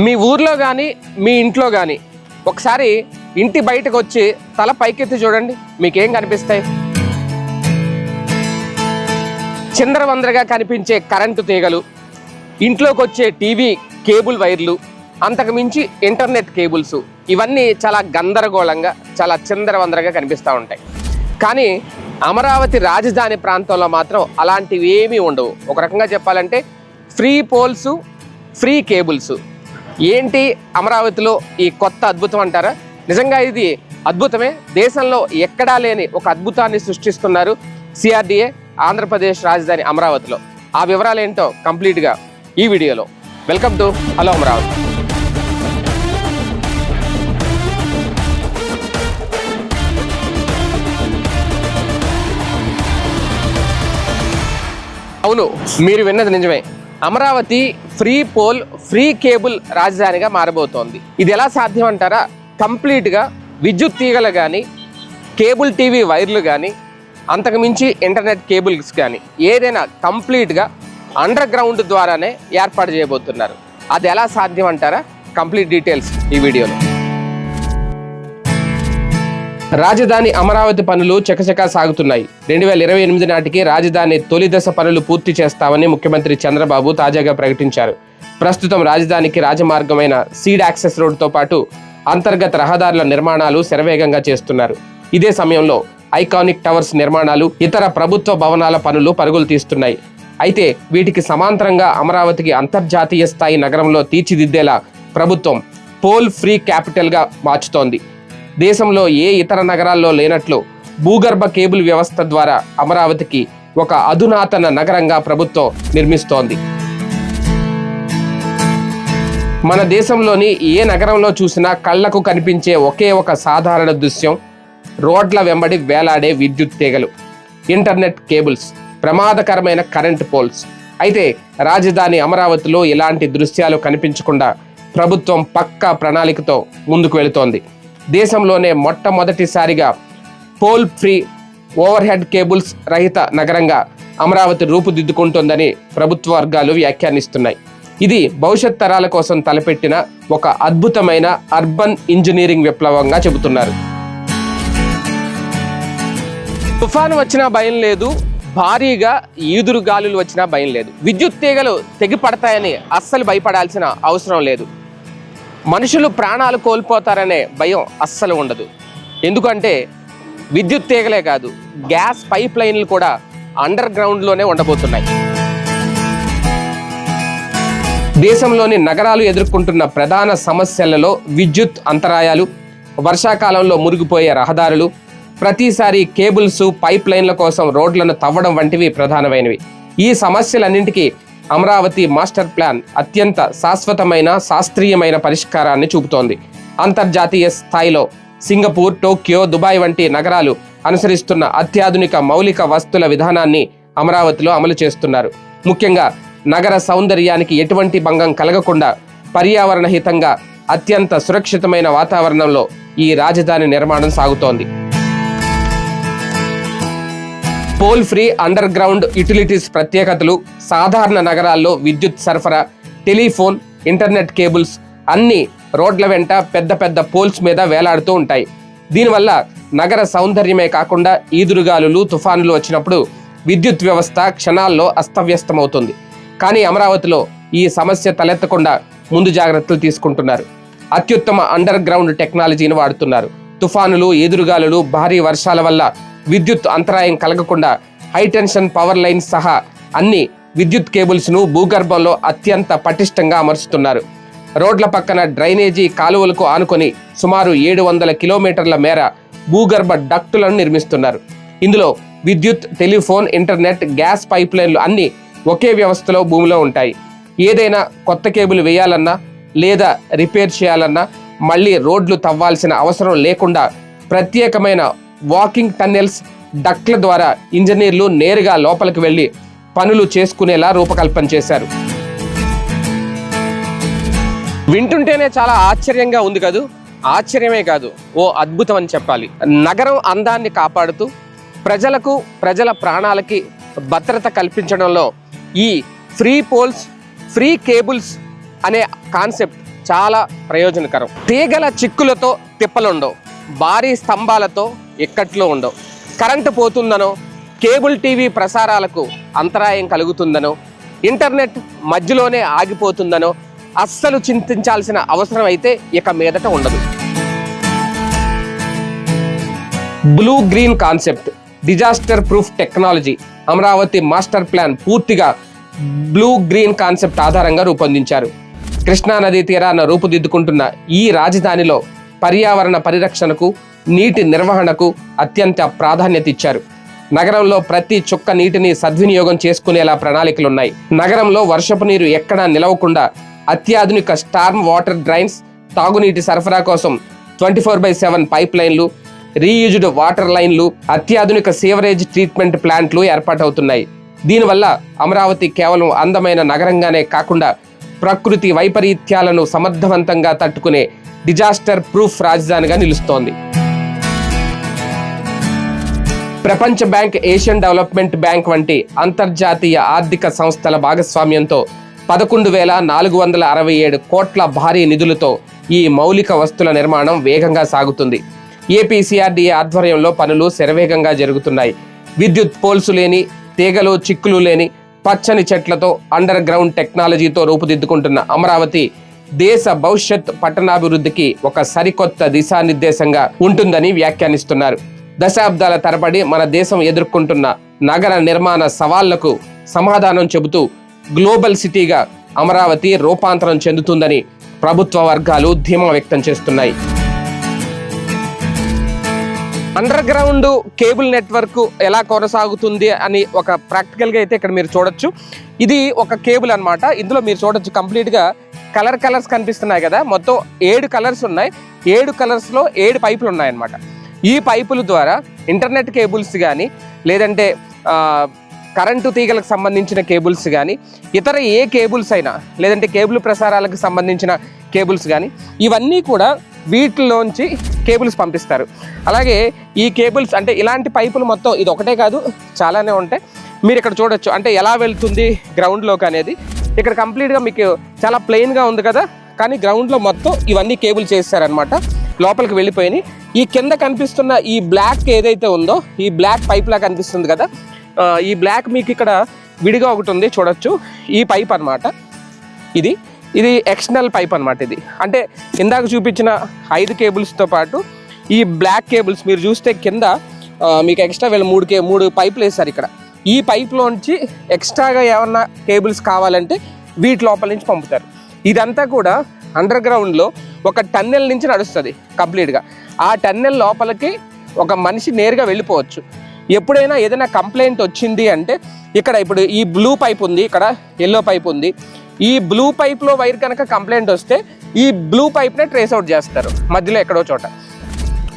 మీ ఊర్లో కానీ మీ ఇంట్లో కానీ ఒకసారి ఇంటి బయటకు వచ్చి తల పైకెత్తి చూడండి, మీకేం కనిపిస్తాయి? చిందరవందరగా కనిపించే కరెంటు తీగలు, ఇంట్లోకి వచ్చే టీవీ కేబుల్ వైర్లు, అంతకు మించి ఇంటర్నెట్ కేబుల్స్, ఇవన్నీ చాలా గందరగోళంగా చాలా చిందరవందరగా కనిపిస్తూ ఉంటాయి. కానీ అమరావతి రాజధాని ప్రాంతంలో మాత్రం అలాంటివి ఏమీ ఉండవు. ఒక రకంగా చెప్పాలంటే ఫ్రీ పోల్స్, ఫ్రీ కేబుల్స్. ఏంటి అమరావతిలో ఈ కొత్త అద్భుతం అంటారా? నిజంగా ఇది అద్భుతమే. దేశంలో ఎక్కడా లేని ఒక అద్భుతాన్ని సృష్టిస్తున్నారు సిఆర్డీఏ ఆంధ్రప్రదేశ్ రాజధాని అమరావతిలో. ఆ వివరాలు ఏంటో కంప్లీట్గా ఈ వీడియోలో. Welcome to hello Amaravati. అవును, మీరు విన్నది నిజమే. Amaravati free pole, free cable రాజధానిగా మారబోతోంది. ఇది ఎలా సాధ్యం అంటారా? కంప్లీట్గా విద్యుత్ తీగలు కానీ, కేబుల్ టీవీ వైర్లు కానీ, అంతకుమించి ఇంటర్నెట్ కేబుల్స్ కానీ ఏదైనా కంప్లీట్గా అండర్ గ్రౌండ్ ద్వారానే ఏర్పాటు చేయబోతున్నారు. అది ఎలా సాధ్యం అంటారా? కంప్లీట్ డీటెయిల్స్ ఈ వీడియోలో. రాజధాని అమరావతి పనులు చకచకా సాగుతున్నాయి. 2028 నాటికి రాజధాని తొలి దశ పనులు పూర్తి చేస్తామని ముఖ్యమంత్రి చంద్రబాబు తాజాగా ప్రకటించారు. ప్రస్తుతం రాజధానికి రాజమార్గమైన సీడ్ యాక్సెస్ రోడ్డుతో పాటు అంతర్గత రహదారుల నిర్మాణాలు శరవేగంగా చేస్తున్నారు. ఇదే సమయంలో ఐకానిక్ టవర్స్ నిర్మాణాలు, ఇతర ప్రభుత్వ భవనాల పనులు పరుగులు తీస్తున్నాయి. అయితే వీటికి సమాంతరంగా అమరావతికి అంతర్జాతీయ స్థాయి నగరంలో తీర్చిదిద్దేలా ప్రభుత్వం పోల్ ఫ్రీ క్యాపిటల్గా మార్చుతోంది. దేశంలో ఏ ఇతర నగరాల్లో లేనట్లు భూగర్భ కేబుల్ వ్యవస్థ ద్వారా అమరావతికి ఒక అధునాతన నగరంగా ప్రభుత్వం నిర్మిస్తోంది. మన దేశంలోని ఏ నగరంలో చూసినా కళ్లకు కనిపించే ఒకే ఒక సాధారణ దృశ్యం రోడ్ల వెంబడి వేలాడే విద్యుత్ తీగలు, ఇంటర్నెట్ కేబుల్స్, ప్రమాదకరమైన కరెంట్ పోల్స్. అయితే రాజధాని అమరావతిలో ఇలాంటి దృశ్యాలు కనిపించకుండా ప్రభుత్వం పక్కా ప్రణాళికతో ముందుకు వెళుతోంది. దేశంలోనే మొట్టమొదటిసారిగా pole free, overhead cables రహిత నగరంగా అమరావతి రూపుదిద్దుకుంటోందని ప్రభుత్వ వర్గాలు వ్యాఖ్యానిస్తున్నాయి. ఇది భవిష్యత్ తరాల కోసం తలపెట్టిన ఒక అద్భుతమైన అర్బన్ ఇంజనీరింగ్ విప్లవంగా చెబుతున్నారు. తుఫాను వచ్చినా భయం లేదు, భారీగా ఈదురు గాలులు వచ్చినా భయం లేదు, విద్యుత్ తీగలు తెగిపడతాయని అస్సలు భయపడాల్సిన అవసరం లేదు, మనుషులు ప్రాణాలు కోల్పోతారనే భయం అస్సలు ఉండదు. ఎందుకంటే విద్యుత్ తీగలే కాదు, గ్యాస్ పైప్ లైన్లు కూడా అండర్ గ్రౌండ్లోనే ఉండబోతున్నాయి. దేశంలోని నగరాలు ఎదుర్కొంటున్న ప్రధాన సమస్యలలో విద్యుత్ అంతరాయాలు, వర్షాకాలంలో మురిగిపోయే రహదారులు, ప్రతిసారి కేబుల్స్, పైప్ లైన్ల కోసం రోడ్లను తవ్వడం వంటివి ప్రధానమైనవి. ఈ సమస్యలన్నింటికీ అమరావతి మాస్టర్ ప్లాన్ అత్యంత శాశ్వతమైన, శాస్త్రీయమైన పరిష్కారాన్ని చూపుతోంది. అంతర్జాతీయ స్థాయిలో సింగపూర్, టోక్యో, దుబాయ్ వంటి నగరాలు అనుసరిస్తున్న అత్యాధునిక మౌలిక వస్తుల విధానాన్ని అమరావతిలో అమలు చేస్తున్నారు. ముఖ్యంగా నగర సౌందర్యానికి ఎటువంటి భంగం కలగకుండా పర్యావరణ హితంగా అత్యంత సురక్షితమైన వాతావరణంలో ఈ రాజధాని నిర్మాణం సాగుతోంది. Pole free underground utilities ప్రత్యేకతలు: సాధారణ నగరాల్లో విద్యుత్ సరఫరా, టెలిఫోన్, ఇంటర్నెట్ కేబుల్స్ అన్ని రోడ్ల వెంట పెద్ద పెద్ద పోల్స్ మీద వేలాడుతూ ఉంటాయి. దీనివల్ల నగర సౌందర్యమే కాకుండా ఈదురుగాలులు, తుఫానులు వచ్చినప్పుడు విద్యుత్ వ్యవస్థ క్షణాల్లో అస్తవ్యస్తమవుతుంది. కానీ అమరావతిలో ఈ సమస్య తలెత్తకుండా ముందు జాగ్రత్తలు తీసుకుంటున్నారు. అత్యుత్తమ అండర్ గ్రౌండ్ టెక్నాలజీని వాడుతున్నారు. తుఫానులు, ఈదురుగాలులు, భారీ వర్షాల వల్ల విద్యుత్ అంతరాయం కలగకుండా హైటెన్షన్ పవర్ లైన్స్ సహా అన్ని విద్యుత్ కేబుల్స్ను భూగర్భంలో అత్యంత పటిష్టంగా అమర్చుతున్నారు. రోడ్ల పక్కన డ్రైనేజీ కాలువలకు ఆనుకొని సుమారు 700 కిలోమీటర్ల మేర భూగర్భ డక్టులను నిర్మిస్తున్నారు. ఇందులో విద్యుత్, టెలిఫోన్, ఇంటర్నెట్, గ్యాస్ పైప్ లైన్లు అన్నీ ఒకే వ్యవస్థలో భూమిలో ఉంటాయి. ఏదైనా కొత్త కేబుల్ వేయాలన్నా లేదా రిపేర్ చేయాలన్నా మళ్ళీ రోడ్లు తవ్వాల్సిన అవసరం లేకుండా ప్రత్యేకమైన వాకింగ్ టన్నెల్స్, డక్ట్ల ద్వారా ఇంజనీర్లు నేరుగా లోపలికి వెళ్ళి పనులు చేసుకునేలా రూపకల్పన చేశారు. వింటుంటేనే చాలా ఆశ్చర్యంగా ఉంది కదూ. ఆశ్చర్యమే కాదు, ఓ అద్భుతం అని చెప్పాలి. నగరం అందాన్ని కాపాడుతూ ప్రజలకు, ప్రజల ప్రాణాలకి భద్రత కల్పించడంలో ఈ ఫ్రీ పోల్స్, ఫ్రీ కేబుల్స్ అనే కాన్సెప్ట్ చాలా ప్రయోజనకరం. తీగల చిక్కులతో తిప్పలుండవు, భారీ స్తంభాలతో ఇక్కట్లు ఉండవు, కరెంటు పోతుందనో, కేబుల్ టీవీ ప్రసారాలకు అంతరాయం కలుగుతుందనో, ఇంటర్నెట్ మధ్యలోనే ఆగిపోతుందనో అస్సలు చింతించాల్సిన అవసరం అయితే ఇక మీదట ఉండదు. Blue green concept, disaster proof technology, Amaravati master plan పూర్తిగా బ్లూ గ్రీన్ కాన్సెప్ట్ ఆధారంగా రూపొందించారు. కృష్ణానదీ తీరాన రూపుదిద్దుకుంటున్న ఈ రాజధానిలో పర్యావరణ పరిరక్షణకు, నీటి నిర్వహణకు అత్యంత ప్రాధాన్యత ఇచ్చారు. నగరంలో ప్రతి చుక్క నీటిని సద్వినియోగం చేసుకునేలా ప్రణాళికలున్నాయి. నగరంలో వర్షపు నీరు ఎక్కడా నిలవకుండా అత్యాధునిక స్టార్మ్ వాటర్ డ్రైన్స్, తాగునీటి సరఫరా కోసం 24/7 పైప్ లైన్లు, రీయూజ్డ్ వాటర్ లైన్లు, అత్యాధునిక సీవరేజ్ ట్రీట్మెంట్ ప్లాంట్లు ఏర్పాటవుతున్నాయి. దీనివల్ల అమరావతి కేవలం అందమైన నగరంగానే కాకుండా ప్రకృతి వైపరీత్యాలను సమర్థవంతంగా తట్టుకునే డిజాస్టర్ ప్రూఫ్ రాజధానిగా నిలుస్తోంది. ప్రపంచ బ్యాంక్, ఏషియన్ డెవలప్మెంట్ బ్యాంక్ వంటి అంతర్జాతీయ ఆర్థిక సంస్థల భాగస్వామ్యంతో 11,467 కోట్ల భారీ నిధులతో ఈ మౌలిక వస్తుల నిర్మాణం వేగంగా సాగుతుంది. ఏపీసీఆర్డీఏ ఆధ్వర్యంలో పనులు శరవేగంగా జరుగుతున్నాయి. విద్యుత్ పోల్సు లేని, తీగలు చిక్కులు లేని, పచ్చని చెట్లతో అండర్ గ్రౌండ్ టెక్నాలజీతో రూపుదిద్దుకుంటున్న అమరావతి దేశ భవిష్యత్ పట్టణాభివృద్ధికి ఒక సరికొత్త దిశానిర్దేశంగా ఉంటుందని వ్యాఖ్యానిస్తున్నారు. దశాబ్దాల తరబడి మన దేశం ఎదుర్కొంటున్న నగర నిర్మాణ సవాళ్లకు సమాధానం చెబుతూ గ్లోబల్ సిటీగా అమరావతి రూపాంతరం చెందుతుందని ప్రభుత్వ వర్గాలు ధీమా వ్యక్తం చేస్తున్నాయి. అండర్ గ్రౌండ్ కేబుల్ నెట్వర్క్ ఎలా కొనసాగుతుంది అని ఒక ప్రాక్టికల్గా అయితే ఇక్కడ మీరు చూడొచ్చు. ఇది ఒక కేబుల్ అన్నమాట. ఇందులో మీరు చూడొచ్చు కంప్లీట్గా కలర్స్ కనిపిస్తున్నాయి కదా. మొత్తం 7 కలర్స్ ఉన్నాయి. 7 కలర్స్లో 7 పైపులు ఉన్నాయన్నమాట. ఈ పైపుల ద్వారా ఇంటర్నెట్ కేబుల్స్ కానీ, లేదంటే కరెంటు తీగలకు సంబంధించిన కేబుల్స్ కానీ, ఇతర ఏ కేబుల్స్ అయినా, లేదంటే కేబుల్ ప్రసారాలకు సంబంధించిన కేబుల్స్ కానీ, ఇవన్నీ కూడా వీటిలోంచి కేబుల్స్ పంపిస్తారు. అలాగే ఈ కేబుల్స్ అంటే ఇలాంటి పైపులు మొత్తం ఇది ఒకటే కాదు, చాలానే ఉంటాయి. మీరు ఇక్కడ చూడొచ్చు అంటే ఎలా వెళ్తుంది గ్రౌండ్లోకి అనేది. ఇక్కడ కంప్లీట్గా మీకు చాలా ప్లెయిన్గా ఉంది కదా, కానీ గ్రౌండ్లో మొత్తం ఇవన్నీ కేబుల్స్ చేస్తారనమాట. లోపలికి వెళ్ళిపోయినాయి. ఈ కింద కనిపిస్తున్న ఈ బ్లాక్ ఏదైతే ఉందో, ఈ బ్లాక్ పైప్ లా కనిపిస్తుంది కదా, ఈ బ్లాక్ మీకు ఇక్కడ విడిగా ఒకటి ఉంది చూడొచ్చు. ఈ పైప్ అనమాట. ఇది ఎక్స్టర్నల్ పైప్ అనమాట. ఇది అంటే ఇందాక చూపించిన 5 కేబుల్స్తో పాటు ఈ బ్లాక్ కేబుల్స్ మీరు చూస్తే కింద మీకు ఎక్స్ట్రా వీళ్ళు 3 పైపులు వేస్తారు ఇక్కడ. ఈ పైప్లోంచి ఎక్స్ట్రాగా ఏమన్నా కేబుల్స్ కావాలంటే వీటి లోపల నుంచి పంపుతారు. ఇదంతా కూడా అండర్ గ్రౌండ్లో ఒక టన్నెల్ నుంచి నడుస్తుంది కంప్లీట్గా. ఆ టన్నెల్ లోపలికి ఒక మనిషి నేరుగా వెళ్ళిపోవచ్చు. ఎప్పుడైనా ఏదైనా కంప్లైంట్ వచ్చింది అంటే ఇక్కడ ఇప్పుడు ఈ బ్లూ పైప్ ఉంది, ఇక్కడ ఎల్లో పైప్ ఉంది. ఈ బ్లూ పైప్లో వైర్ కనుక కంప్లైంట్ వస్తే ఈ బ్లూ పైప్నే ట్రేస్ అవుట్ చేస్తారు. మధ్యలో ఎక్కడో చోట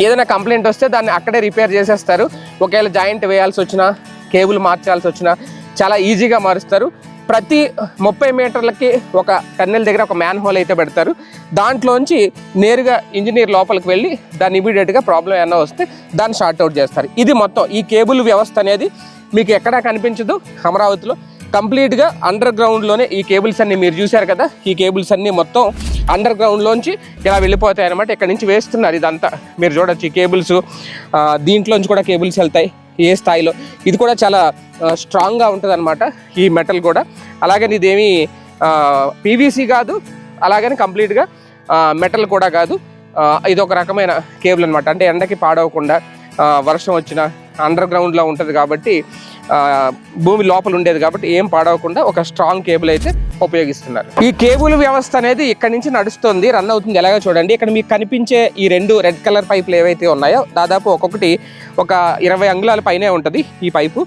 ఏదైనా కంప్లైంట్ వస్తే దాన్ని అక్కడే రిపేర్ చేసేస్తారు. ఒకవేళ జాయింట్ వేయాల్సి వచ్చినా, కేబుల్ మార్చాల్సి వచ్చినా చాలా ఈజీగా మారుస్తారు. ప్రతి 30 మీటర్లకి ఒక టన్నెల్ దగ్గర ఒక మ్యాన్ హోల్ అయితే పెడతారు. దాంట్లోంచి నేరుగా ఇంజనీర్ లోపలికి వెళ్ళి దాన్ని ఇమీడియట్గా ప్రాబ్లం ఏమైనా వస్తే దాన్ని షార్ట్ అవుట్ చేస్తారు. ఇది మొత్తం ఈ కేబుల్ వ్యవస్థ అనేది మీకు ఎక్కడా కనిపించదు అమరావతిలో. కంప్లీట్గా అండర్ గ్రౌండ్లోనే ఈ కేబుల్స్ అన్ని మీరు చూశారు కదా, ఈ కేబుల్స్ అన్నీ మొత్తం అండర్ గ్రౌండ్లోంచి ఇలా వెళ్ళిపోతాయి అనమాట. ఇక్కడ నుంచి వేస్తున్నారు ఇదంతా మీరు చూడొచ్చు. ఈ కేబుల్స్ దీంట్లోంచి కూడా కేబుల్స్ వెళ్తాయి ఏ స్థాయిలో. ఇది కూడా చాలా స్ట్రాంగ్గా ఉంటుంది అనమాట ఈ మెటల్ కూడా. అలాగని ఇదేమీ పీవీసీ కాదు, అలాగని కంప్లీట్గా మెటల్ కూడా కాదు. ఇది ఒక రకమైన కేబుల్ అనమాట. అంటే ఎండకి పాడవకుండా, వర్షం వచ్చినా అండర్ గ్రౌండ్లో ఉంటుంది కాబట్టి, భూమి లోపల ఉండేది కాబట్టి ఏం పాడవకుండా ఒక స్ట్రాంగ్ కేబుల్ అయితే ఉపయోగిస్తున్నారు. ఈ కేబుల్ వ్యవస్థ అనేది ఇక్కడ నుంచి నడుస్తుంది, రన్ అవుతుంది. ఎలాగో చూడండి, ఇక్కడ మీకు కనిపించే ఈ 2 రెడ్ కలర్ పైపులు ఏవైతే ఉన్నాయో దాదాపు ఒక్కొక్కటి ఒక 20 అంగుళాల పైనే ఉంటుంది. ఈ పైపు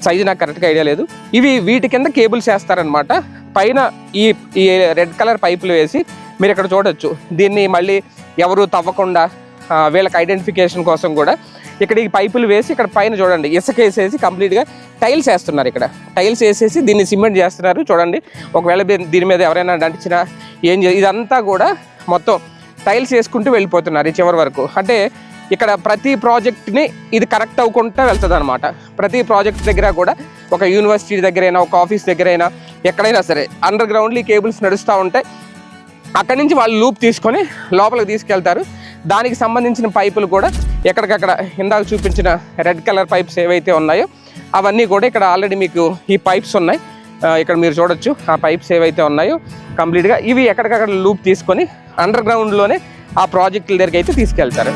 సైజు నాకు కరెక్ట్గా ఐడియా లేదు. వీటి కింద కేబుల్స్ వేస్తారనమాట. పైన ఈ రెడ్ కలర్ పైపులు వేసి మీరు ఇక్కడ చూడొచ్చు. దీన్ని మళ్ళీ ఎవరు తవ్వకుండా వీళ్ళకి ఐడెంటిఫికేషన్ కోసం కూడా ఇక్కడ ఈ పైపులు వేసి ఇక్కడ పైన చూడండి ఇసుక వేసేసి కంప్లీట్గా టైల్స్ వేస్తున్నారు. ఇక్కడ టైల్స్ వేసేసి దీన్ని సిమెంట్ చేస్తున్నారు చూడండి. ఒకవేళ దీని మీద ఎవరైనా దంటించినా ఇదంతా కూడా మొత్తం టైల్స్ వేసుకుంటూ వెళ్ళిపోతున్నారు ఈ చివరి వరకు. అంటే ఇక్కడ ప్రతి ప్రాజెక్ట్ని ఇది కనెక్ట్ అవ్వకుండా వెళ్తుంది అనమాట. ప్రతి ప్రాజెక్ట్ దగ్గర కూడా ఒక యూనివర్సిటీ దగ్గరైనా, ఒక ఆఫీస్ దగ్గరైనా, ఎక్కడైనా సరే అండర్ గ్రౌండ్లో ఈ కేబుల్స్ నడుస్తూ ఉంటాయి. అక్కడి నుంచి వాళ్ళు లూప్ తీసుకొని లోపలికి తీసుకెళ్తారు. దానికి సంబంధించిన పైపులు కూడా ఎక్కడికక్కడ ఇందాక చూపించిన రెడ్ కలర్ పైప్స్ ఏవైతే ఉన్నాయో అవన్నీ కూడా ఇక్కడ ఆల్రెడీ మీకు ఈ పైప్స్ ఉన్నాయి. ఇక్కడ మీరు చూడొచ్చు ఆ పైప్స్ ఏవైతే ఉన్నాయో కంప్లీట్గా ఇవి ఎక్కడికక్కడ లూప్ తీసుకొని అండర్ గ్రౌండ్లోనే ఆ ప్రాజెక్టుల దగ్గరికి అయితే తీసుకెళ్తారు.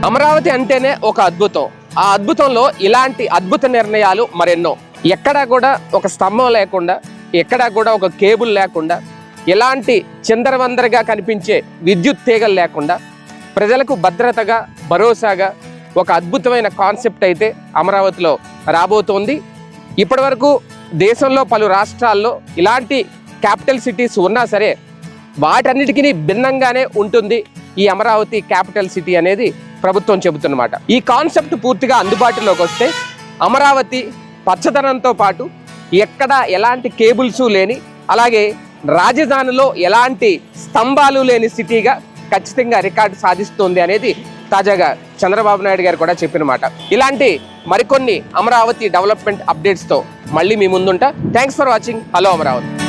అమరావతి అంటేనే ఒక అద్భుతం. ఆ అద్భుతంలో ఇలాంటి అద్భుత నిర్ణయాలు మరెన్నో. ఎక్కడా కూడా ఒక స్తంభం లేకుండా, ఎక్కడా కూడా ఒక కేబుల్ లేకుండా, ఎలాంటి చిందరవందరగా కనిపించే విద్యుత్ తీగలు లేకుండా ప్రజలకు భద్రతగా భరోసాగా ఒక అద్భుతమైన కాన్సెప్ట్ అయితే అమరావతిలో రాబోతోంది. ఇప్పటివరకు దేశంలో పలు రాష్ట్రాల్లో ఇలాంటి క్యాపిటల్ సిటీస్ ఉన్నా సరే వాటన్నిటికీ భిన్నంగానే ఉంటుంది ఈ అమరావతి క్యాపిటల్ సిటీ అనేది ప్రభుత్వం చెబుతున్నమాట. ఈ కాన్సెప్ట్ పూర్తిగా అందుబాటులోకి వస్తే అమరావతి పచ్చదనంతో పాటు ఎక్కడ ఎలాంటి కేబుల్స్ లేని, అలాగే రాజధానిలో ఎలాంటి స్తంభాలు లేని సిటీగా ఖచ్చితంగా రికార్డు సాధిస్తుంది అనేది తాజాగా చంద్రబాబు నాయుడు గారు కూడా చెప్పిన మాట. ఇలాంటి మరికొన్ని అమరావతి డెవలప్మెంట్ అప్డేట్స్తో మళ్ళీ మీ ముందుంటా. Thanks for watching hello Amaravati.